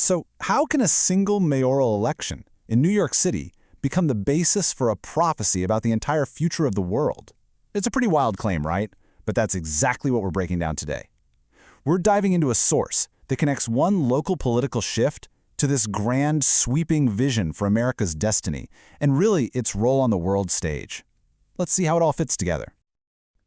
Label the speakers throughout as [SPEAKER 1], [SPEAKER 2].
[SPEAKER 1] So, how can a single mayoral election in New York City become the basis for a prophecy about the entire future of the world? It's a pretty wild claim, right? But that's exactly what we're breaking down today. We're diving into a source that connects one local political shift to this grand, sweeping vision for America's destiny, and really its role on the world stage. Let's see how it all fits together.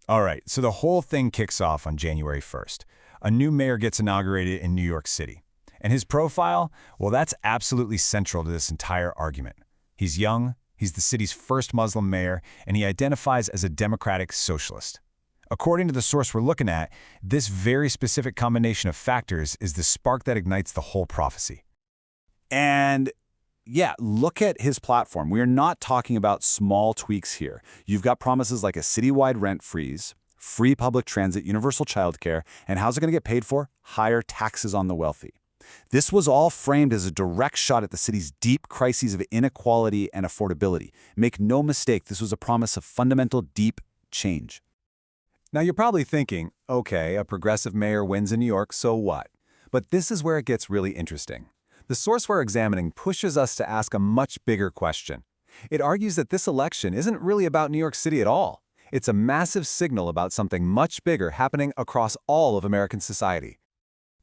[SPEAKER 2] All right, so the whole thing kicks off on January 1st. A new mayor gets inaugurated in New York City. And his profile, well, that's absolutely central to this entire argument. He's young, he's the city's first Muslim mayor, and he identifies as a democratic socialist. According to the source we're looking at, this very specific combination of factors is the spark that ignites the whole prophecy.
[SPEAKER 1] And yeah, look at his platform. We are not talking about small tweaks here. You've got promises like a citywide rent freeze, free public transit, universal childcare, and how's it going to get paid for? Higher taxes on the wealthy. This was all framed as a direct shot at the city's deep crises of inequality and affordability. Make no mistake, this was a promise of fundamental, deep change.
[SPEAKER 2] Now you're probably thinking, okay, a progressive mayor wins in New York, so what? But this is where it gets really interesting. The source we're examining pushes us to ask a much bigger question. It argues that this election isn't really about New York City at all. It's a massive signal about something much bigger happening across all of American society.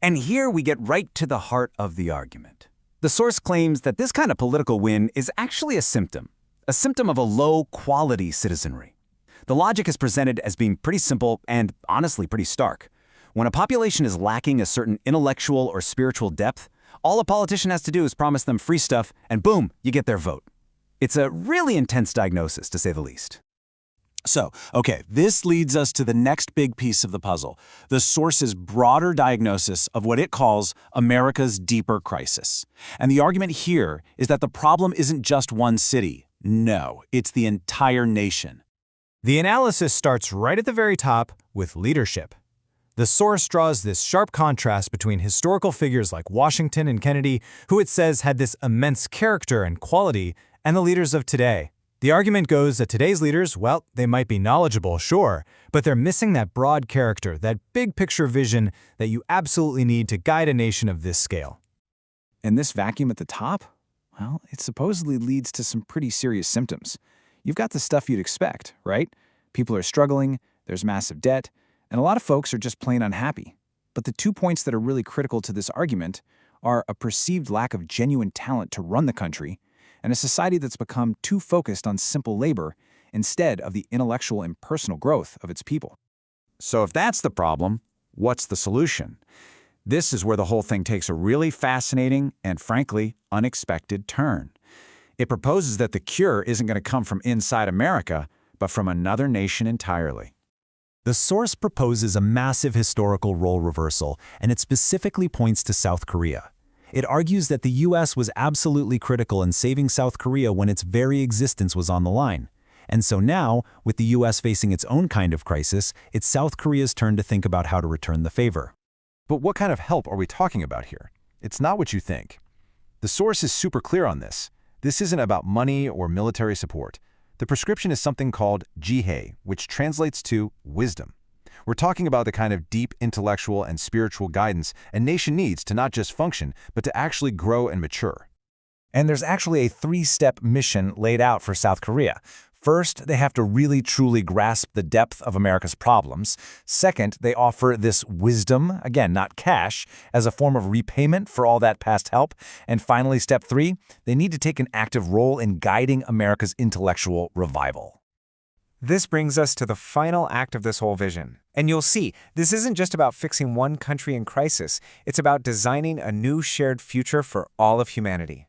[SPEAKER 3] And here we get right to the heart of the argument. The source claims that this kind of political win is actually a symptom of a low-quality citizenry. The logic is presented as being pretty simple and honestly pretty stark. When a population is lacking a certain intellectual or spiritual depth, all a politician has to do is promise them free stuff, and boom, you get their vote. It's a really intense diagnosis, to say the least.
[SPEAKER 1] So, okay, this leads us to the next big piece of the puzzle, the source's broader diagnosis of what it calls America's deeper crisis. And the argument here is that the problem isn't just one city. No, it's the entire nation.
[SPEAKER 4] The analysis starts right at the very top with leadership. The source draws this sharp contrast between historical figures like Washington and Kennedy, who it says had this immense character and quality, and the leaders of today. The argument goes that today's leaders, well, they might be knowledgeable, sure, but they're missing that broad character, that big picture vision that you absolutely need to guide a nation of this scale.
[SPEAKER 5] And this vacuum at the top? Well, it supposedly leads to some pretty serious symptoms. You've got the stuff you'd expect, right? People are struggling, there's massive debt, and a lot of folks are just plain unhappy. But the 2 points that are really critical to this argument are a perceived lack of genuine talent to run the country, and a society that's become too focused on simple labor instead of the intellectual and personal growth of its people.
[SPEAKER 1] So if that's the problem, what's the solution? This is where the whole thing takes a really fascinating and, frankly, unexpected turn. It proposes that the cure isn't going to come from inside America, but from another nation entirely.
[SPEAKER 4] The source proposes a massive historical role reversal, and it specifically points to South Korea. It argues that the U.S. was absolutely critical in saving South Korea when its very existence was on the line. And so now, with the U.S. facing its own kind of crisis, it's South Korea's turn to think about how to return the favor.
[SPEAKER 2] But what kind of help are we talking about here? It's not what you think. The source is super clear on this. This isn't about money or military support. The prescription is something called jihae, which translates to wisdom. We're talking about the kind of deep intellectual and spiritual guidance a nation needs to not just function, but to actually grow and mature.
[SPEAKER 3] And there's actually a 3-step mission laid out for South Korea. First, they have to really truly grasp the depth of America's problems. Second, they offer this wisdom, again, not cash, as a form of repayment for all that past help. And finally, step 3, they need to take an active role in guiding America's intellectual revival.
[SPEAKER 6] This brings us to the final act of this whole vision. And you'll see, this isn't just about fixing one country in crisis. It's about designing a new shared future for all of humanity.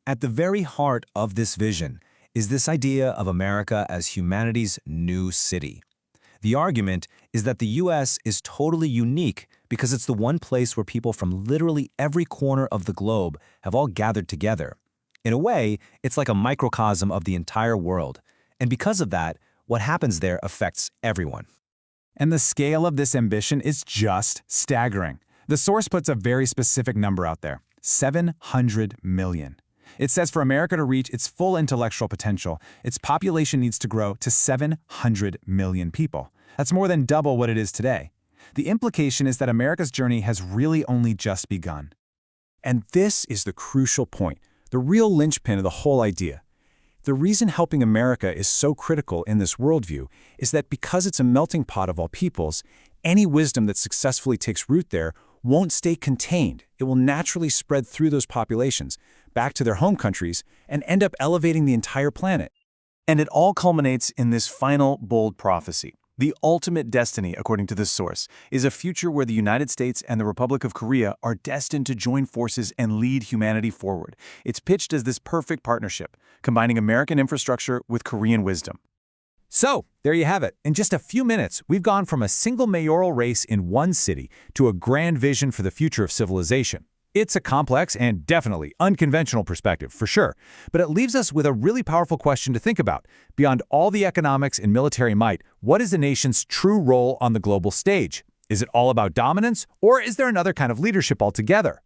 [SPEAKER 3] At the very heart of this vision is this idea of America as humanity's new city. The argument is that the U.S. is totally unique because it's the one place where people from literally every corner of the globe have all gathered together. In a way, it's like a microcosm of the entire world. And because of that, what happens there affects everyone.
[SPEAKER 1] And the scale of this ambition is just staggering. The source puts a very specific number out there, 700 million. It says for America to reach its full intellectual potential, its population needs to grow to 700 million people. That's more than double what it is today. The implication is that America's journey has really only just begun.
[SPEAKER 2] And this is the crucial point, the real linchpin of the whole idea. The reason helping America is so critical in this worldview is that because it's a melting pot of all peoples, any wisdom that successfully takes root there won't stay contained. It will naturally spread through those populations, back to their home countries, and end up elevating the entire planet.
[SPEAKER 7] And it all culminates in this final bold prophecy. The ultimate destiny, according to this source, is a future where the United States and the Republic of Korea are destined to join forces and lead humanity forward. It's pitched as this perfect partnership, combining American infrastructure with Korean wisdom.
[SPEAKER 2] So, there you have it. In just a few minutes, we've gone from a single mayoral race in one city to a grand vision for the future of civilization. It's a complex and definitely unconventional perspective, for sure, but it leaves us with a really powerful question to think about. Beyond all the economics and military might, what is a nation's true role on the global stage? Is it all about dominance, or is there another kind of leadership altogether?